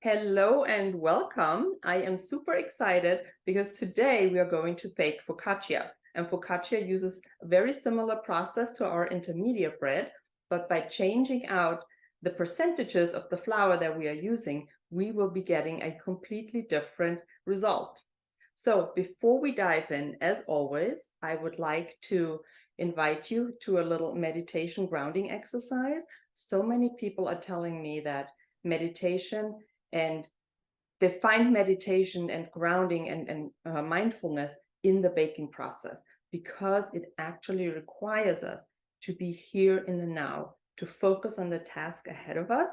Hello and welcome. I am super excited because today we are going to bake focaccia. And focaccia uses a very similar process to our intermediate bread, but by changing out the percentages of the flour that we are using, we will be getting a completely different result. So before we dive in, as always, I would like to invite you to a little meditation grounding exercise. So many people are telling me that meditation and they find meditation and grounding and mindfulness in the baking process because it actually requires us to be here in the now, to focus on the task ahead of us.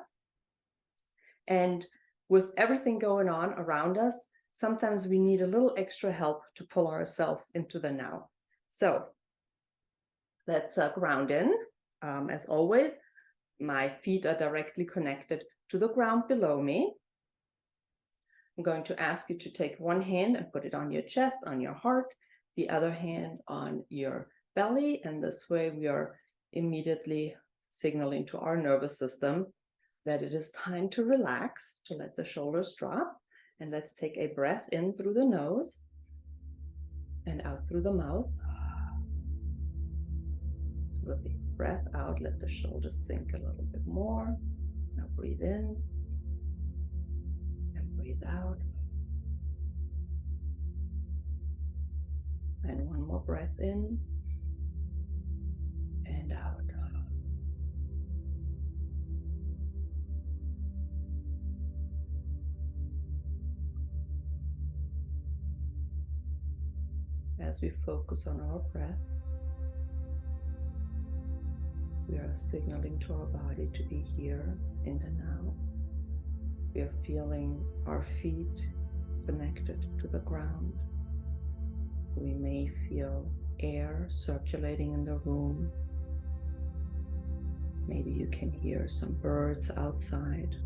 And with everything going on around us, sometimes we need a little extra help to pull ourselves into the now. So let's ground in. As always, my feet are directly connected to the ground below me. I'm going to ask you to take one hand and put it on your chest, on your heart, the other hand on your belly, and this way we are immediately signaling to our nervous system that it is time to relax, to let the shoulders drop. And let's take a breath in through the nose and out through the mouth. With the breath out, let the shoulders sink a little bit more. Now breathe in and breathe out. And one more breath in and out. As we focus on our breath, we are signaling to our body to be here in the now. We are feeling our feet connected to the ground. We may feel air circulating in the room. Maybe you can hear some birds outside.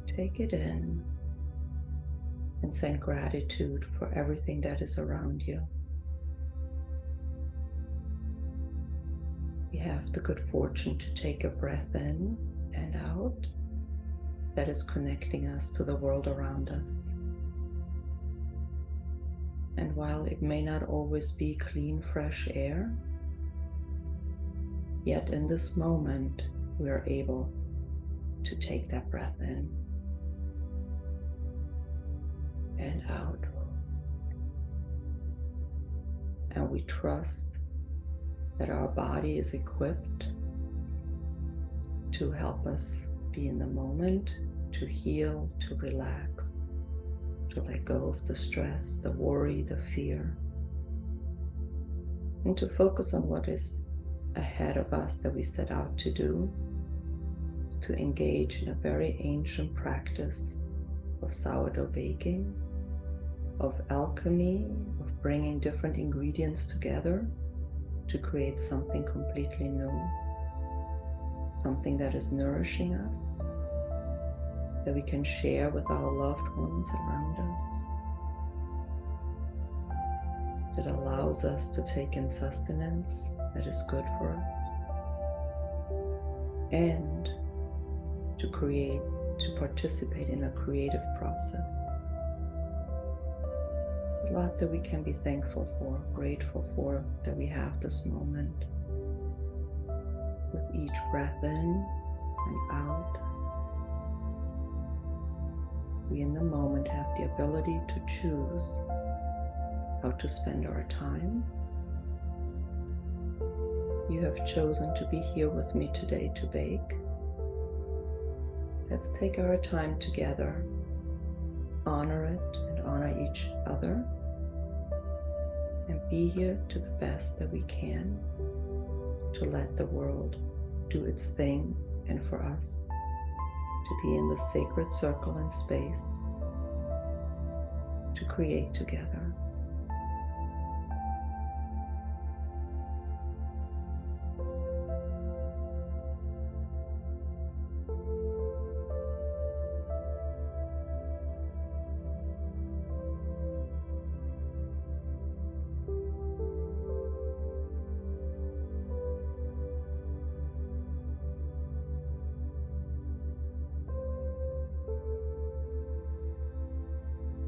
Take it in and send gratitude for everything that is around you. We have the good fortune to take a breath in and out that is connecting us to the world around us. And while it may not always be clean, fresh air, yet in this moment, we are able to take that breath in and out. And we trust that our body is equipped to help us be in the moment, to heal, to relax, to let go of the stress, the worry, the fear, and to focus on what is ahead of us that we set out to do, is to engage in a very ancient practice of sourdough baking, of alchemy, of bringing different ingredients together to create something completely new, something that is nourishing us, that we can share with our loved ones around us, that allows us to take in sustenance that is good for us, and to create, to participate in a creative process. It's a lot that we can be thankful for, grateful for, that we have this moment. With each breath in and out, we in the moment have the ability to choose how to spend our time. You have chosen to be here with me today to bake. Let's take our time together, honor it and honor each other, and be here to the best that we can to let the world do its thing, and for us to be in the sacred circle and space to create together.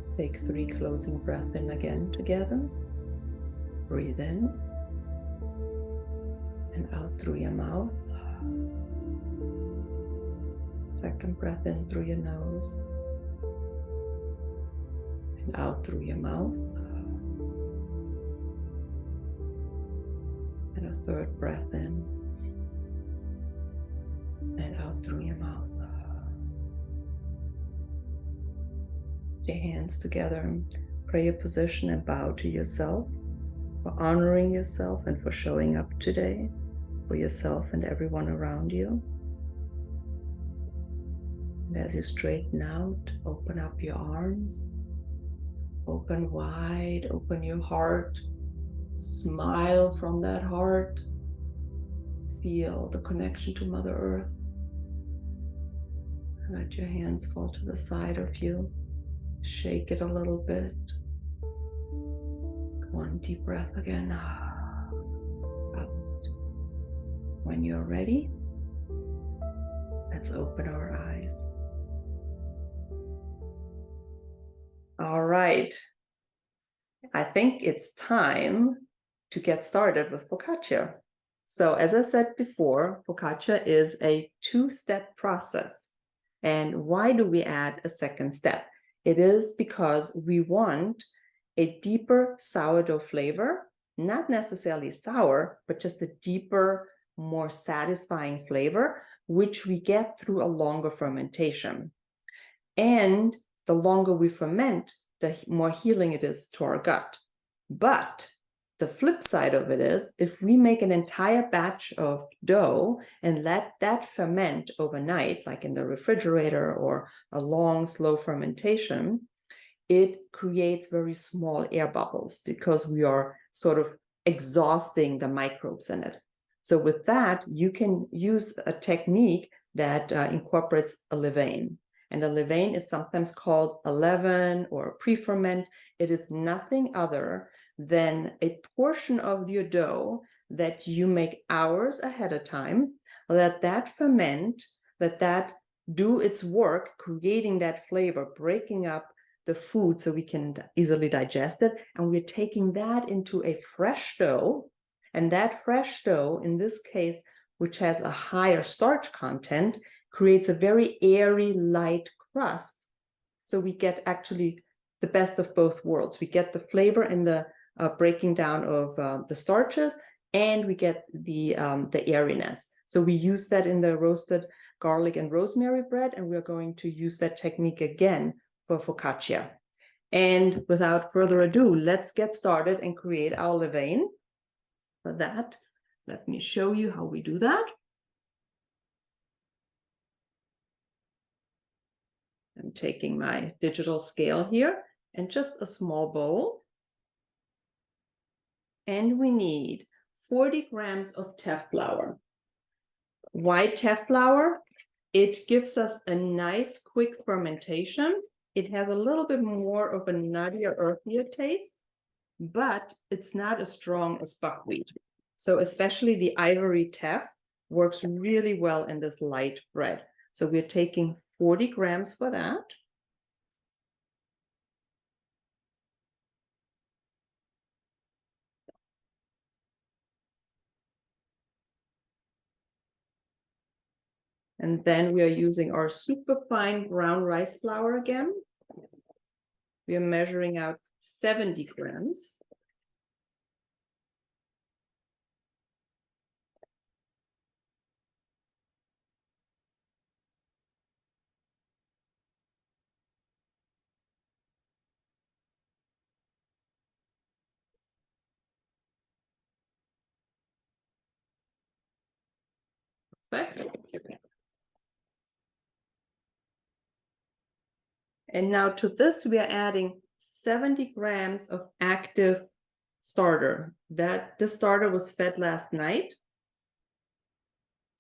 Let's take 3 closing breaths in again together. Breathe in and out through your mouth. Second breath in through your nose and out through your mouth. And a third breath in and out through your mouth. Put your hands together in prayer position and bow to yourself for honoring yourself and for showing up today for yourself and everyone around you. And as you straighten out, open up your arms, open wide, open your heart, smile from that heart, feel the connection to Mother Earth. And let your hands fall to the side of you, shake it a little bit. One deep breath again, out. When you're ready, let's open our eyes. All right, I think it's time to get started with focaccia. So as I said before, focaccia is a 2-step process. And why do we add a second step? It is because we want a deeper sourdough flavor, not necessarily sour, but just a deeper, more satisfying flavor, which we get through a longer fermentation. And the longer we ferment, the more healing it is to our gut. But the flip side of it is, if we make an entire batch of dough and let that ferment overnight, like in the refrigerator or a long, slow fermentation, it creates very small air bubbles because we are sort of exhausting the microbes in it. So with that, you can use a technique that incorporates a levain. And a levain is sometimes called a leaven or a pre-ferment. It is nothing other than a portion of your dough that you make hours ahead of time, let that ferment, let that do its work, creating that flavor, breaking up the food so we can easily digest it. And we're taking that into a fresh dough. And that fresh dough, in this case, which has a higher starch content, creates a very airy, light crust. So we get actually the best of both worlds. We get the flavor and the breaking down of the starches, and we get the airiness. So we use that in the roasted garlic and rosemary bread, and we're going to use that technique again for focaccia. And without further ado, let's get started and create our levain. For that, let me show you how we do that. I'm taking my digital scale here and just a small bowl. And we need 40 grams of teff flour. Why teff flour? It gives us a nice quick fermentation. It has a little bit more of a nuttier, earthier taste, but it's not as strong as buckwheat. So especially the ivory teff works really well in this light bread. So we're taking 40 grams for that. And then we are using our super fine brown rice flour again. We are measuring out 70 grams. Perfect. And now to this, we are adding 70 grams of active starter. This starter was fed last night.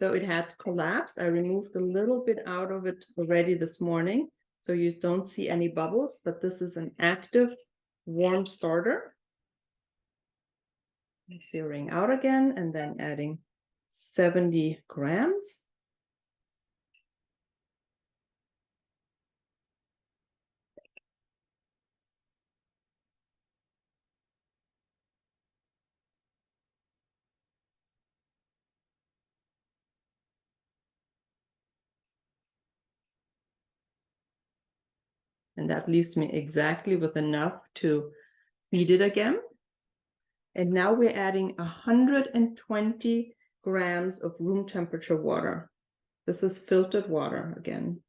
So it had collapsed. I removed a little bit out of it already this morning. So you don't see any bubbles, but this is an active warm starter. Searing out again and then adding 70 grams. And that leaves me exactly with enough to feed it again. And now we're adding 120 grams of room temperature water. This is filtered water again.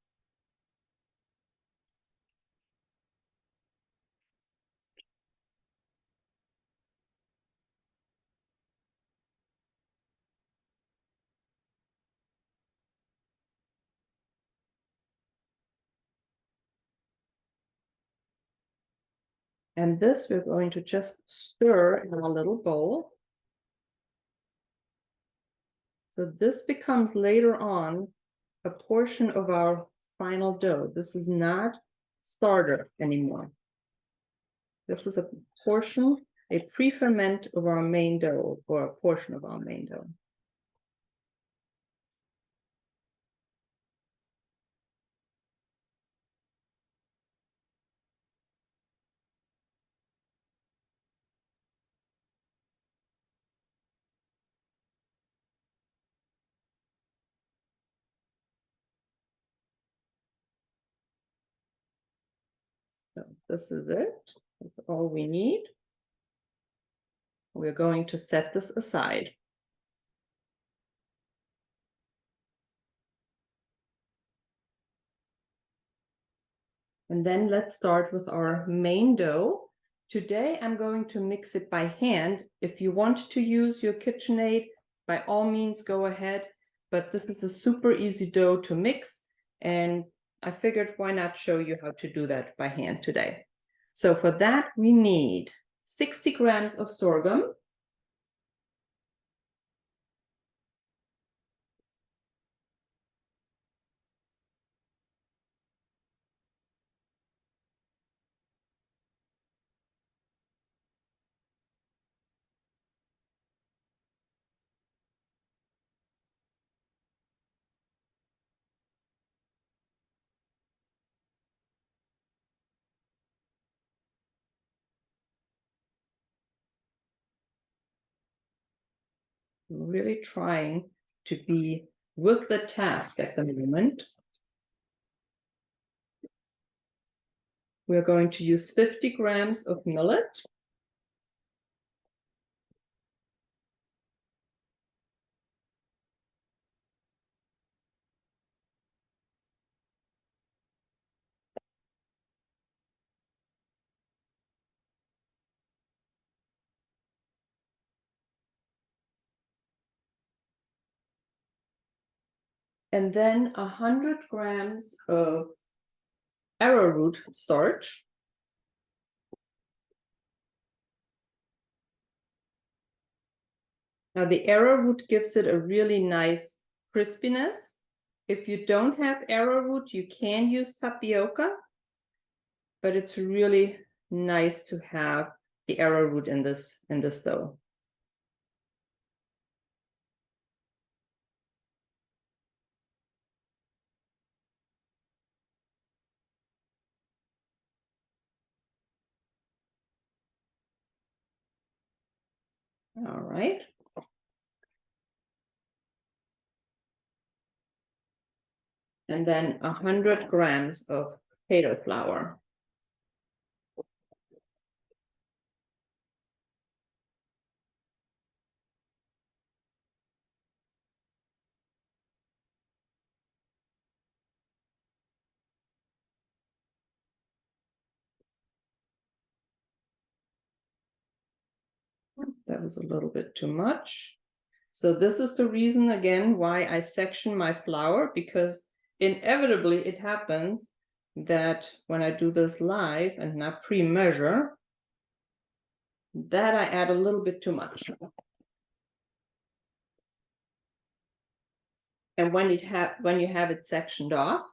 And this we're going to just stir in a little bowl. So this becomes later on a portion of our final dough. This is not starter anymore. This is a portion, a pre-ferment of our main dough, or a portion of our main dough. So this is it. That's all we need. We're going to set this aside. And then let's start with our main dough. Today, I'm going to mix it by hand. If you want to use your KitchenAid, by all means, go ahead. But this is a super easy dough to mix. And I figured why not show you how to do that by hand today. So for that, we need 60 grams of sorghum. I'm really trying to be with the task at the moment. We're going to use 50 grams of millet. And then 100 grams of arrowroot starch. Now the arrowroot gives it a really nice crispiness. If you don't have arrowroot, you can use tapioca, but it's really nice to have the arrowroot in this dough. All right. And then 100 grams of potato flour. That was a little bit too much. So this is the reason, again, why I section my flour, because inevitably it happens that when I do this live and not pre-measure, that I add a little bit too much. And when you have it sectioned off,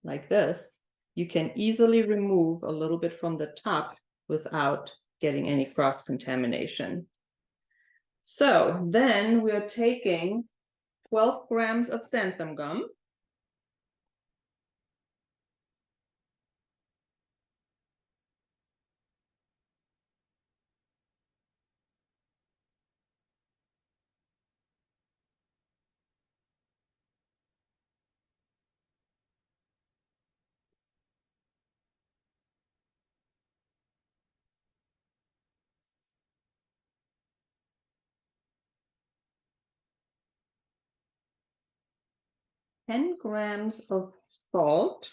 like this, you can easily remove a little bit from the top without getting any cross-contamination. So then we're taking 12 grams of xanthan gum. 10 grams of salt.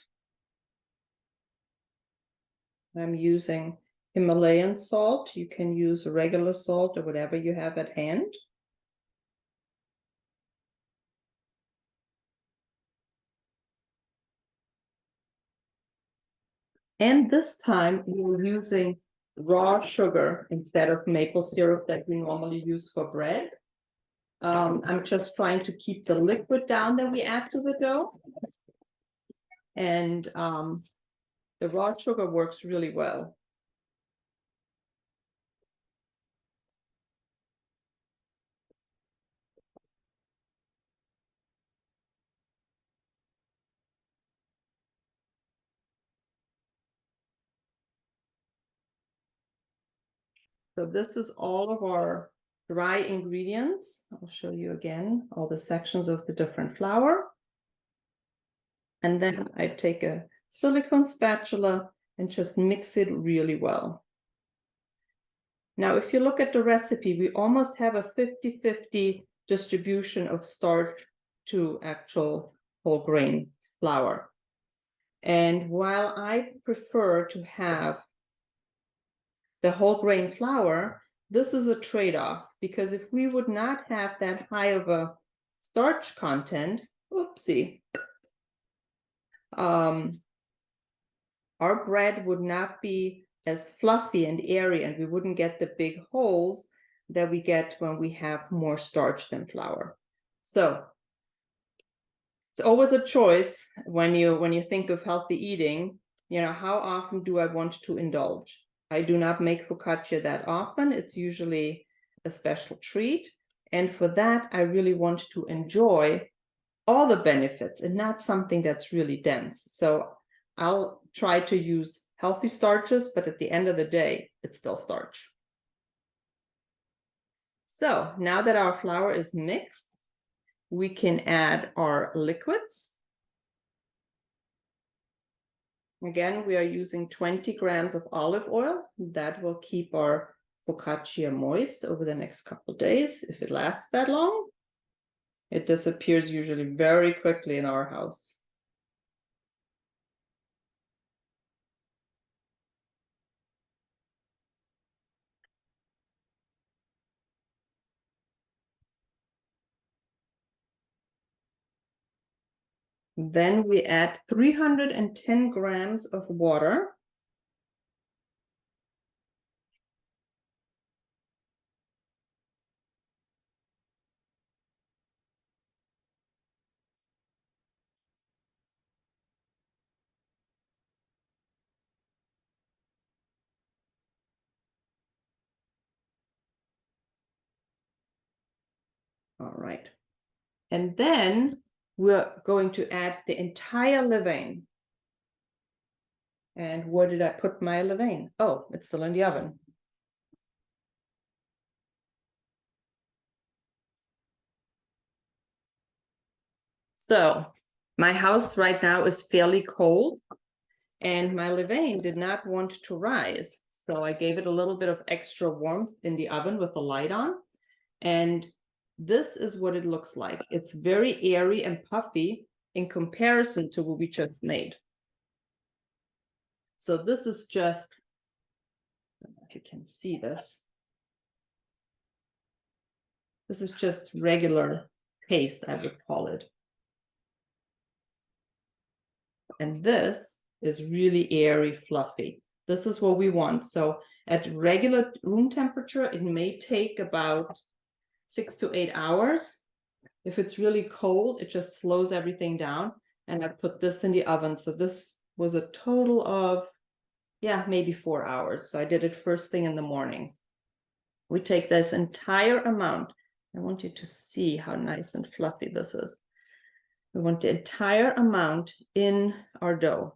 I'm using Himalayan salt. You can use regular salt or whatever you have at hand. And this time we're using raw sugar instead of maple syrup that we normally use for bread. I'm just trying to keep the liquid down that we add to the dough. And the raw sugar works really well. So this is all of our dry ingredients. I'll show you again all the sections of the different flour. And then I take a silicone spatula and just mix it really well. Now, if you look at the recipe, we almost have a 50-50 distribution of starch to actual whole grain flour. And while I prefer to have the whole grain flour, this is a trade-off, because if we would not have that high of a starch content, oopsie, our bread would not be as fluffy and airy, and we wouldn't get the big holes that we get when we have more starch than flour. So it's always a choice when you think of healthy eating. How often do I want to indulge? I do not make focaccia that often. It's usually a special treat, and for that I really want to enjoy all the benefits and not something that's really dense. So I'll try to use healthy starches, but at the end of the day, it's still starch. So now that our flour is mixed, we can add our liquids. Again, we are using 20 grams of olive oil. That will keep our focaccia moist over the next couple of days, if it lasts that long. It disappears usually very quickly in our house. Then we add 310 grams of water. All right. And then we're going to add the entire levain. And where did I put my levain? Oh, it's still in the oven. So my house right now is fairly cold, and my levain did not want to rise. So I gave it a little bit of extra warmth in the oven with the light on. And this is what it looks like. It's very airy and puffy in comparison to what we just made. So this is just, I don't know if you can see this. This is just regular paste, I would call it. And this is really airy, fluffy. This is what we want. So at regular room temperature, it may take about 6 to 8 hours. If it's really cold, it just slows everything down. And I put this in the oven. So this was a total of, maybe 4 hours. So I did it first thing in the morning. We take this entire amount. I want you to see how nice and fluffy this is. We want the entire amount in our dough.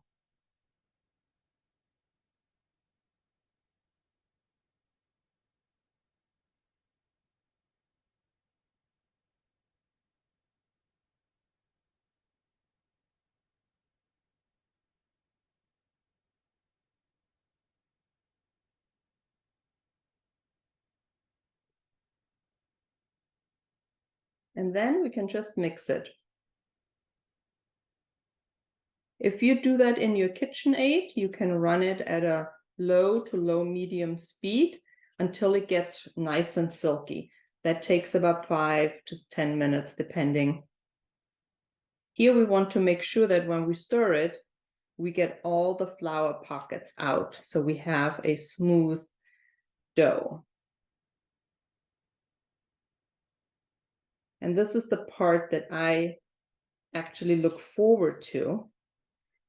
And then we can just mix it. If you do that in your KitchenAid, you can run it at a low to low medium speed until it gets nice and silky. That takes about 5 to 10 minutes, depending. Here we want to make sure that when we stir it, we get all the flour pockets out, so we have a smooth dough. And this is the part that I actually look forward to,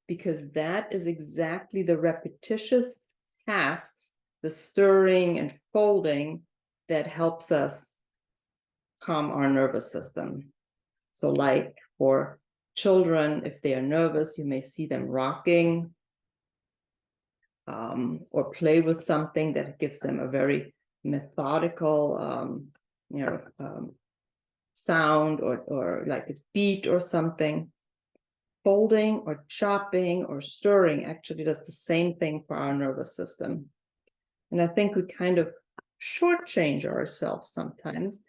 because that is exactly the repetitious tasks, the stirring and folding, that helps us calm our nervous system. So like for children, if they are nervous, you may see them rocking or play with something that gives them a very methodical sound or like a beat or something. Folding or chopping or stirring actually does the same thing for our nervous system. And I think we kind of shortchange ourselves sometimes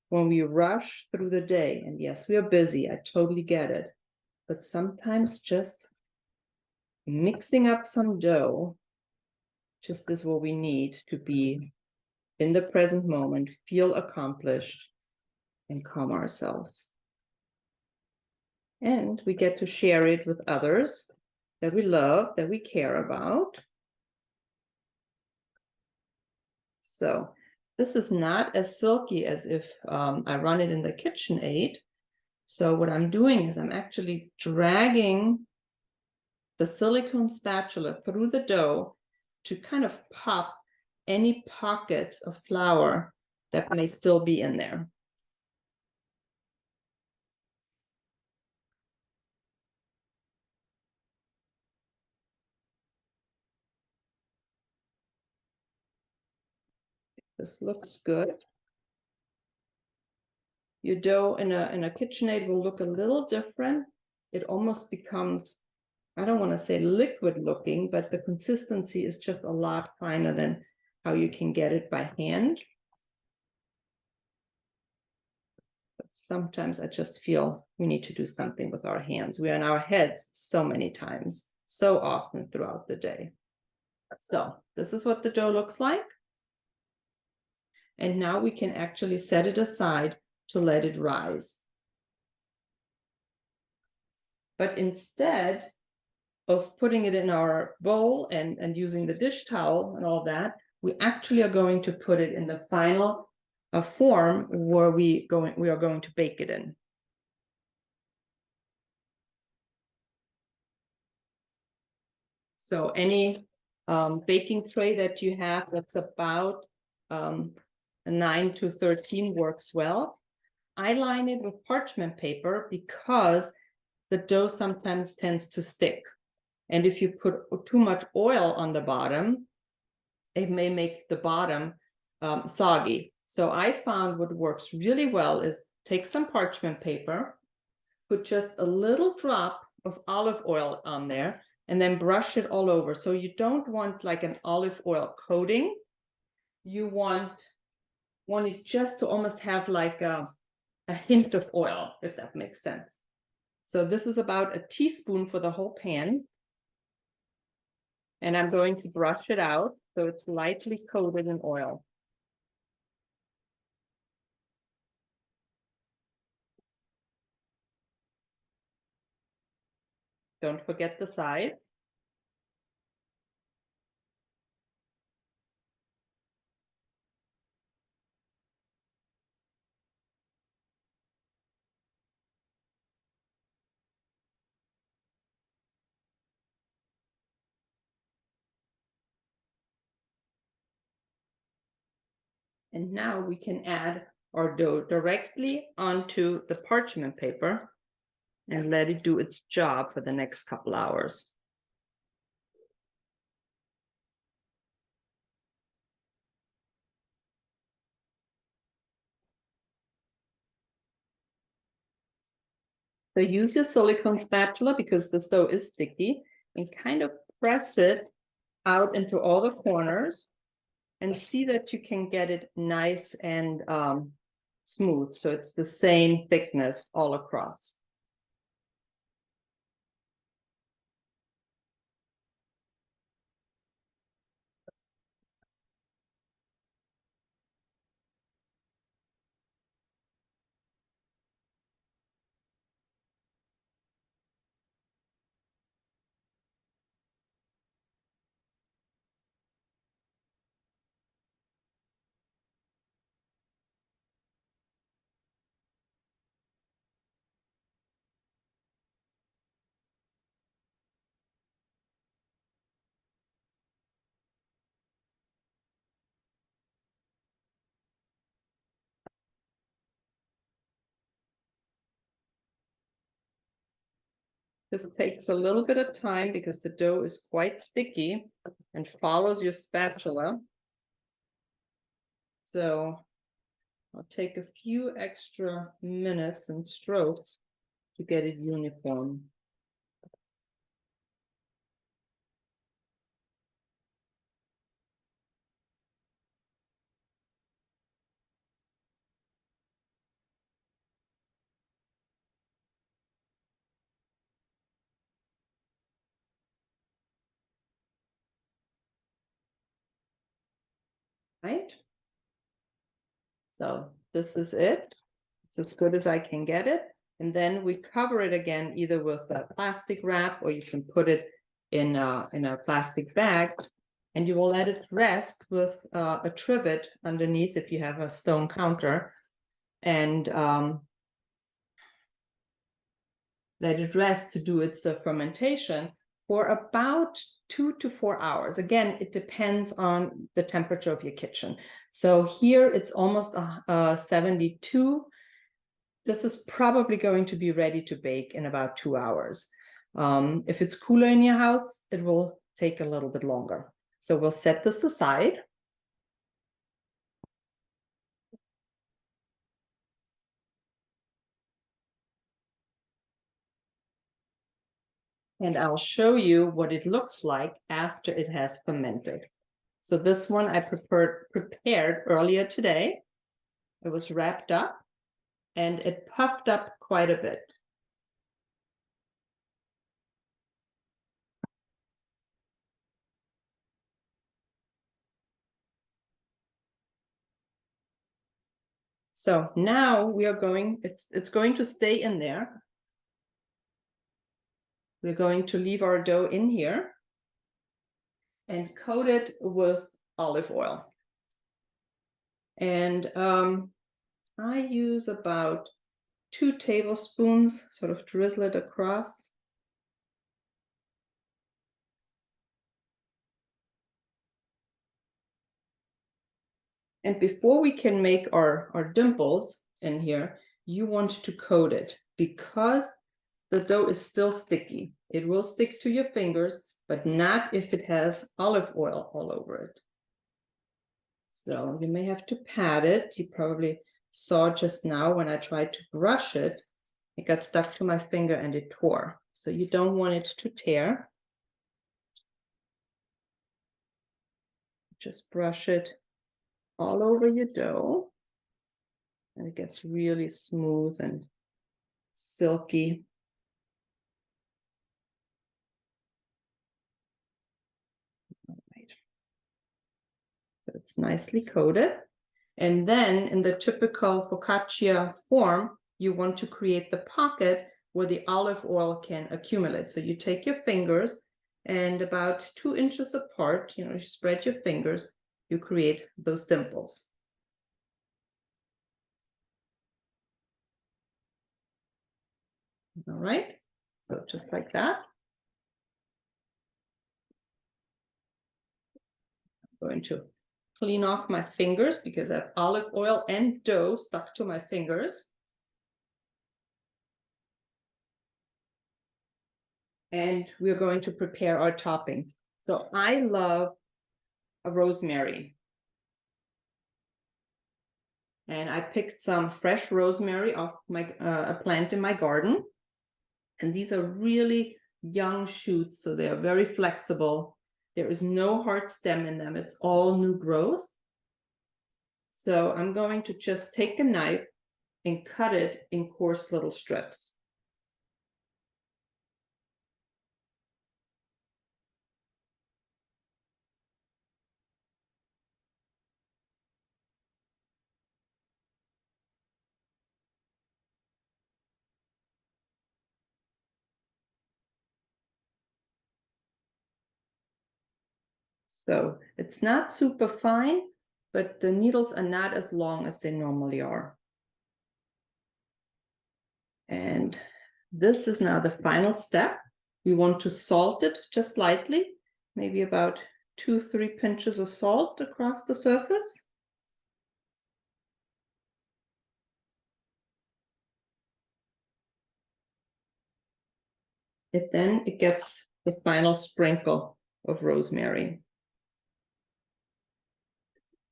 when we rush through the day. And yes, we are busy, I totally get it. But sometimes just mixing up some dough just is what we need to be in the present moment, feel accomplished, and calm ourselves. And we get to share it with others that we love, that we care about. So this is not as silky as if I run it in the KitchenAid. So what I'm doing is I'm actually dragging the silicone spatula through the dough to kind of pop any pockets of flour that may still be in there. This looks good. Your dough in a KitchenAid will look a little different. It almost becomes, I don't want to say liquid looking, but the consistency is just a lot finer than how you can get it by hand. But sometimes I just feel we need to do something with our hands. We're in our heads so many times, so often throughout the day. So this is what the dough looks like. And now we can actually set it aside to let it rise. But instead of putting it in our bowl and using the dish towel and all that, we actually are going to put it in the final form where we are going to bake it in. So any baking tray that you have that's about a 9 to 13 works well. I line it with parchment paper because the dough sometimes tends to stick. And if you put too much oil on the bottom, it may make the bottom soggy. So I found what works really well is take some parchment paper, put just a little drop of olive oil on there, and then brush it all over. So you don't want like an olive oil coating. You want it just to almost have like a hint of oil, if that makes sense. So this is about a teaspoon for the whole pan. And I'm going to brush it out so it's lightly coated in oil. Don't forget the sides. And now we can add our dough directly onto the parchment paper and let it do its job for the next couple hours. So use your silicone spatula because this dough is sticky, and kind of press it out into all the corners and see that you can get it nice and smooth. So it's the same thickness all across. This takes a little bit of time because the dough is quite sticky and follows your spatula. So I'll take a few extra minutes and strokes to get it uniform. Right? So this is it. It's as good as I can get it. And then we cover it again, either with a plastic wrap, or you can put it in a plastic bag, and you will let it rest with a trivet underneath if you have a stone counter, and let it rest to do its fermentation for about 2 to 4 hours. Again, it depends on the temperature of your kitchen. So here it's almost 72. This is probably going to be ready to bake in about 2 hours. If it's cooler in your house, it will take a little bit longer. So we'll set this aside. And I'll show you what it looks like after it has fermented. So this one I prepared earlier today. It was wrapped up and it puffed up quite a bit. So now we are going, it's going to stay in there. We're going to leave our dough in here and coat it with olive oil. And I use about 2 tablespoons, sort of drizzle it across. And before we can make our dimples in here, you want to coat it because the dough is still sticky. It will stick to your fingers, but not if it has olive oil all over it. So you may have to pat it. You probably saw just now when I tried to brush it, it got stuck to my finger and it tore. So you don't want it to tear. Just brush it all over your dough. And it gets really smooth and silky. All right. So it's nicely coated. And then in the typical focaccia form, you want to create the pocket where the olive oil can accumulate. So you take your fingers and about 2 inches apart, you spread your fingers, you create those dimples. All right, so just like that. I'm going to clean off my fingers because I have olive oil and dough stuck to my fingers. And we're going to prepare our topping. So I love a rosemary. And I picked some fresh rosemary off a plant in my garden. And these are really young shoots, so they are very flexible. There is no hard stem in them. It's all new growth. So I'm going to just take a knife and cut it in coarse little strips. So it's not super fine, but the needles are not as long as they normally are. And this is now the final step. We want to salt it just lightly, maybe about 2-3 pinches of salt across the surface. Then it gets the final sprinkle of rosemary.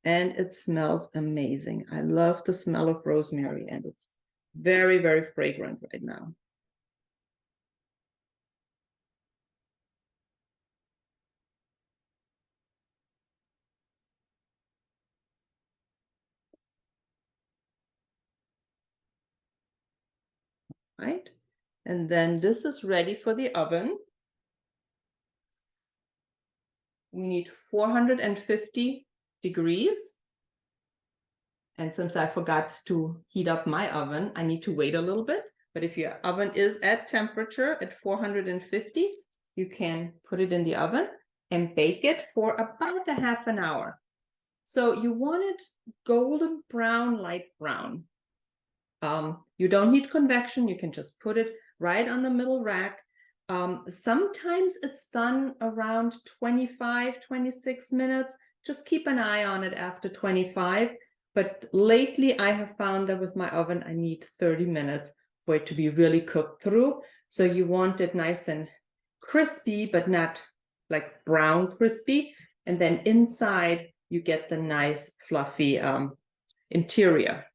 And it smells amazing. I love the smell of rosemary, and it's very, very fragrant right now. Right? And then this is ready for the oven. We need 450 degrees. And since I forgot to heat up my oven, I need to wait a little bit. But if your oven is at temperature at 450, you can put it in the oven and bake it for about a half an hour. So you want it golden brown, light brown. You don't need convection. You can just put it right on the middle rack. Sometimes it's done around 25, 26 minutes. Just keep an eye on it after 25. But lately I have found that with my oven, I need 30 minutes for it to be really cooked through. So you want it nice and crispy, but not like brown crispy. And then inside you get the nice fluffy interior.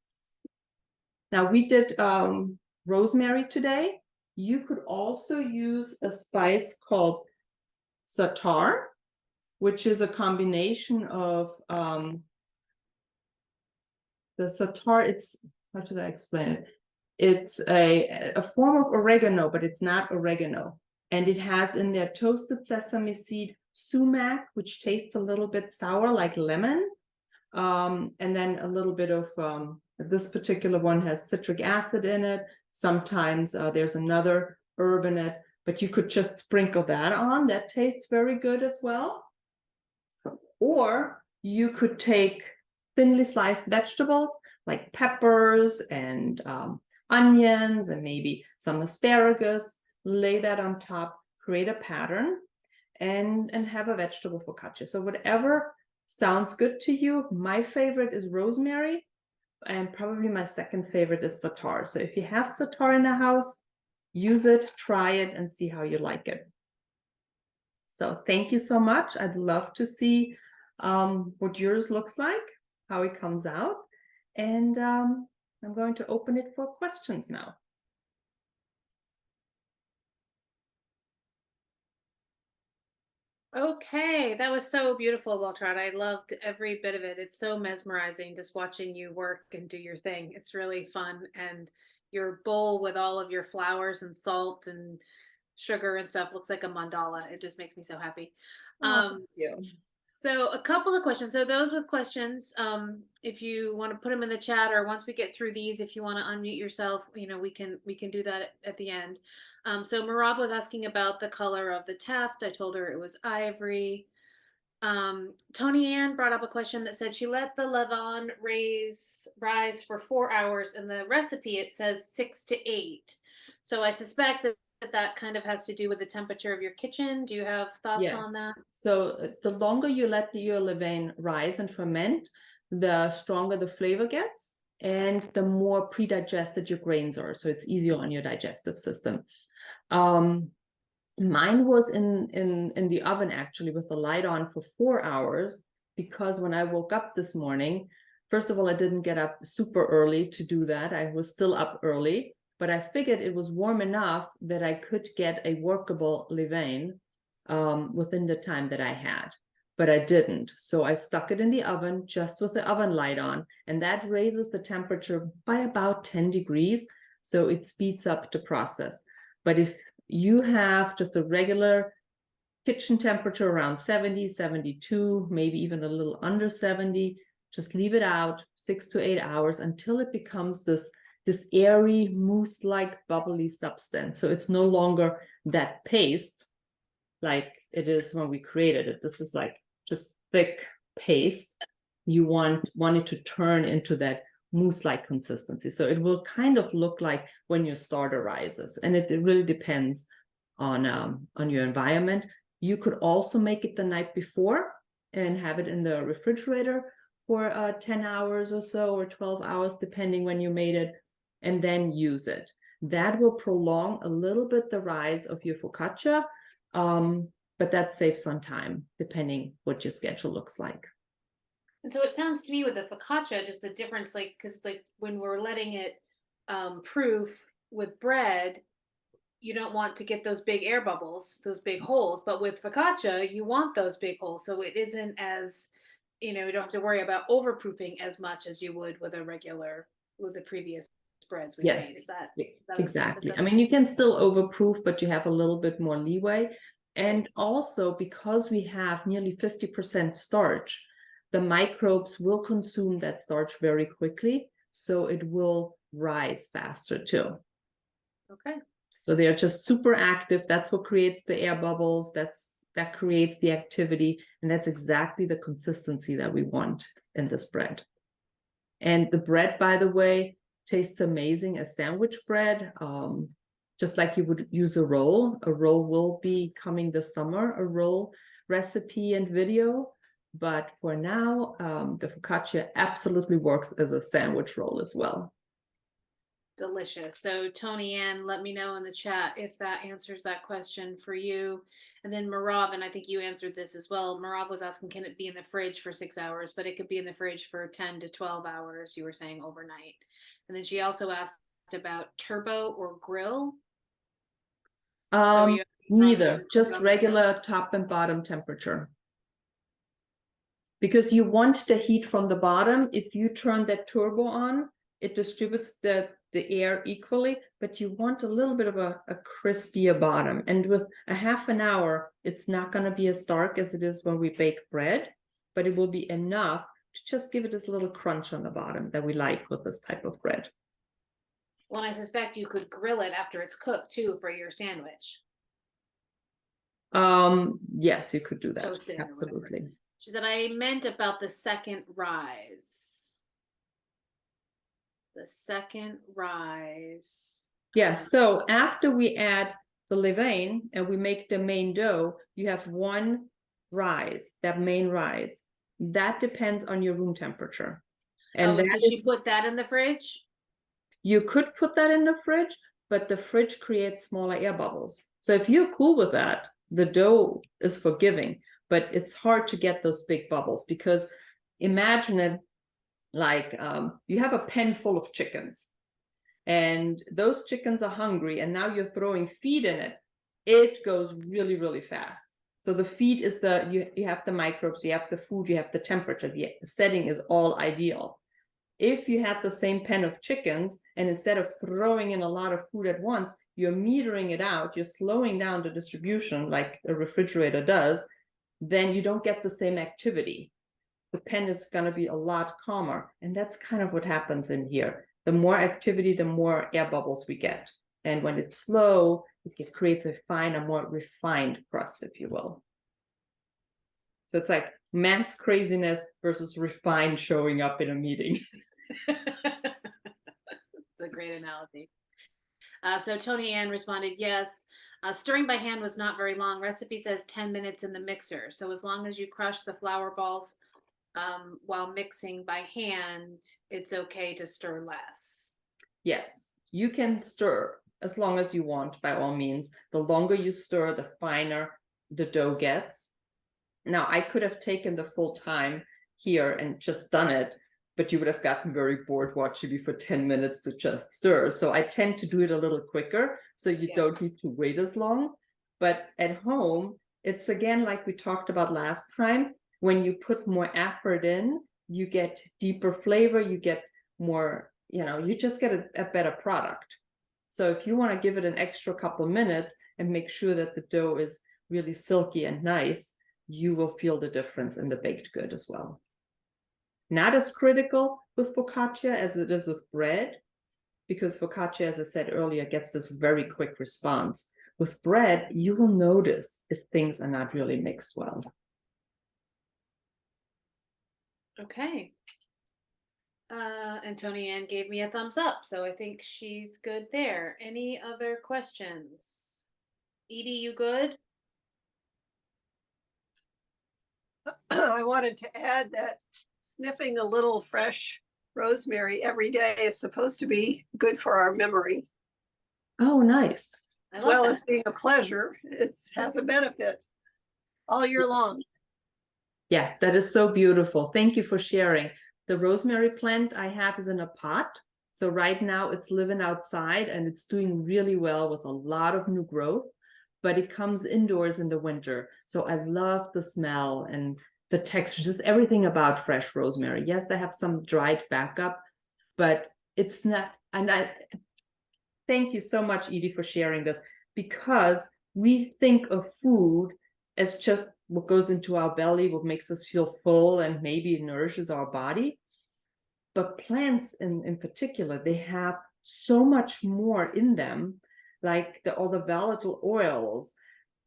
Now we did rosemary today. You could also use a spice called satar, which is a combination of the satar. It's, how should I explain it? It's a form of oregano, but it's not oregano. And it has in there toasted sesame seed, sumac, which tastes a little bit sour like lemon. And then a little bit of, this particular one has citric acid in it. Sometimes there's another herb in it, but you could just sprinkle that on. That tastes very good as well. Or you could take thinly sliced vegetables like peppers and onions and maybe some asparagus, lay that on top, create a pattern, and have a vegetable focaccia. So whatever sounds good to you. My favorite is rosemary, and probably my second favorite is satar. So if you have satar in the house, use it, try it, and see how you like it. So thank you so much. I'd love to see what yours looks like, how it comes out. And I'm going to open it for questions now. Okay, that was so beautiful, Waltraud. I loved every bit of it. It's so mesmerizing just watching you work and do your thing. It's really fun. And your bowl with all of your flowers and salt and sugar and stuff looks like a mandala. It just makes me so happy. Oh, thank you. So a couple of questions. So those with questions, if you want to put them in the chat, or once we get through these, if you want to unmute yourself, we can do that at the end. So Marab was asking about the color of the taft. I told her it was ivory. Tony Ann brought up a question that said she let the levain rise for 4 hours. In the recipe, it says 6 to 8. So I suspect that kind of has to do with the temperature of your kitchen. Do you have thoughts on that? So the longer you let your levain rise and ferment, the stronger the flavor gets and the more pre-digested your grains are. So it's easier on your digestive system. Mine was in the oven actually with the light on for 4 hours, because when I woke up this morning, first of all, I didn't get up super early to do that. I was still up early, but I figured it was warm enough that I could get a workable levain within the time that I had, but I didn't. So I stuck it in the oven just with the oven light on, and that raises the temperature by about 10 degrees. So it speeds up the process. But if you have just a regular kitchen temperature around 70, 72, maybe even a little under 70, just leave it out 6 to 8 hours until it becomes this airy, mousse-like, bubbly substance. So it's no longer that paste like it is when we created it. This is like just thick paste. You want it to turn into that mousse-like consistency. So it will kind of look like when your starter rises, and it really depends on your environment. You could also make it the night before and have it in the refrigerator for 10 hours or so, or 12 hours, depending when you made it, and then use it. That will prolong a little bit the rise of your focaccia, but that saves on time, depending what your schedule looks like. And so it sounds to me with the focaccia, just the difference, like, because like when we're letting it proof with bread, you don't want to get those big air bubbles, those big holes. But with focaccia, you want those big holes. So it isn't as, you don't have to worry about overproofing as much as you would with with the previous breads we've made. Is Yes, that a safe exactly. I assessment? mean, you can still overproof, but you have a little bit more leeway. And also, because we have nearly 50% starch, the microbes will consume that starch very quickly, so it will rise faster too. Okay. So they are just super active. That's what creates the air bubbles. That creates the activity, and that's exactly the consistency that we want in this bread. And the bread, by the way, tastes amazing as sandwich bread, just like you would use a roll. A roll will be coming this summer, a roll recipe and video. But for now, the focaccia absolutely works as a sandwich roll as well. Delicious. So Tony Ann, let me know in the chat if that answers that question for you. And then Marav, and I think you answered this as well. Marav was asking, can it be in the fridge for 6 hours? But it could be in the fridge for 10 to 12 hours, you were saying overnight. And then she also asked about turbo or grill. So Neither, just regular top and bottom temperature. Because you want the heat from the bottom. If you turn that turbo on, it distributes the air equally, but you want a little bit of a crispier bottom. And with a half an hour, it's not going to be as dark as it is when we bake bread, but it will be enough to just give it this little crunch on the bottom that we like with this type of bread. Well, I suspect you could grill it after it's cooked too for your sandwich. Yes, you could do that. Toast it. Absolutely. She said, I meant about the second rise. The second rise. Yes, so after we add the levain and we make the main dough, you have one rise, that main rise. That depends on your room temperature. And could you put that in the fridge? You could put that in the fridge, but the fridge creates smaller air bubbles. So if you're cool with that, the dough is forgiving, but it's hard to get those big bubbles because imagine it like you have a pen full of chickens and those chickens are hungry and now you're throwing feed in it. It goes really, really fast. So the feed is you have the microbes, you have the food, you have the temperature, the setting is all ideal. If you had the same pen of chickens and instead of throwing in a lot of food at once, you're metering it out, you're slowing down the distribution like a refrigerator does, then you don't get the same activity. The pen is going to be a lot calmer. And that's kind of what happens in here. The more activity, the more air bubbles we get. And when it's slow, it creates a finer, more refined crust, if you will. So it's like mass craziness versus refined showing up in a meeting. It's a great analogy. So Tony Ann responded, yes. Stirring by hand was not very long. Recipe says 10 minutes in the mixer. So as long as you crush the flour balls while mixing by hand, it's okay to stir less. Yes, you can stir as long as you want, by all means. The longer you stir, the finer the dough gets. Now, I could have taken the full time here and just done it, but you would have gotten very bored watching me for 10 minutes to just stir. So I tend to do it a little quicker, so you don't need to wait as long. But at home, it's again, like we talked about last time, when you put more effort in, you get deeper flavor, you get more, you just get a better product. So if you want to give it an extra couple minutes and make sure that the dough is really silky and nice, you will feel the difference in the baked good as well. Not as critical with focaccia as it is with bread, because focaccia, as I said earlier, gets this very quick response. With bread, you will notice if things are not really mixed well. Okay. And Tony Ann gave me a thumbs up, so I think she's good there. Any other questions? Edie, you good? I wanted to add that sniffing a little fresh rosemary every day is supposed to be good for our memory. Oh, nice. I As love well that. as being a pleasure, it has a benefit all year long. Yeah, that is so beautiful. Thank you for sharing. The rosemary plant I have is in a pot. So right now it's living outside and it's doing really well with a lot of new growth, but it comes indoors in the winter. So I love the smell and the texture, just everything about fresh rosemary. Yes, they have some dried backup, but it's not, and I thank you so much, Edie, for sharing this, because we think of food as just what goes into our belly, what makes us feel full and maybe nourishes our body. But plants in particular, they have so much more in them, like all the volatile oils,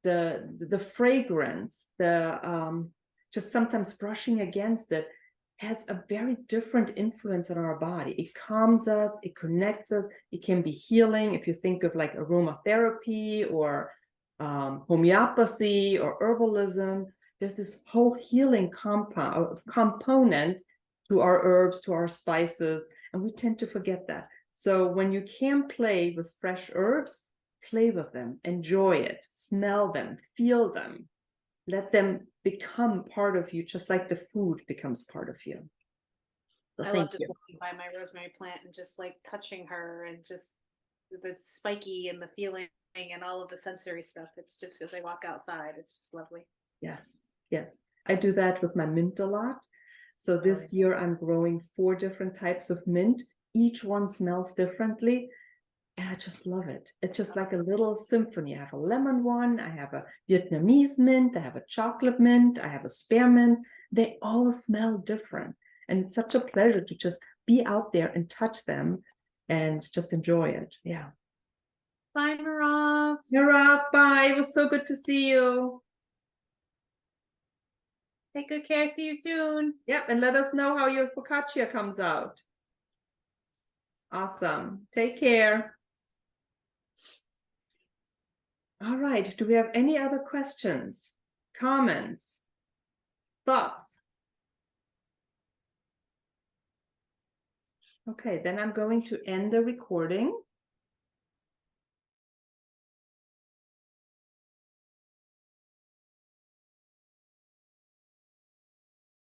the fragrance, just sometimes brushing against it has a very different influence on our body. It calms us, it connects us, it can be healing. If you think of like aromatherapy or homeopathy or herbalism, there's this whole healing component to our herbs, to our spices, and we tend to forget that. So when you can play with fresh herbs, play with them, enjoy it, smell them, feel them, let them become part of you, just like the food becomes part of you. So I love thank just you. walking by my rosemary plant and just like touching her and just the spiky and the feeling and all of the sensory stuff. It's just as I walk outside, it's just lovely. Yes, yes. I do that with my mint a lot. So this year I'm growing 4 different types of mint. Each one smells differently. And I just love it. It's just like a little symphony. I have a lemon one, I have a Vietnamese mint, I have a chocolate mint, I have a spearmint. They all smell different. And it's such a pleasure to just be out there and touch them and just enjoy it. Yeah. Bye, Marav. Mirav, bye. It was so good to see you. Take good care. See you soon. Yep. And let us know how your focaccia comes out. Awesome. Take care. All right. Do we have any other questions, comments, thoughts? Okay, then I'm going to end the recording.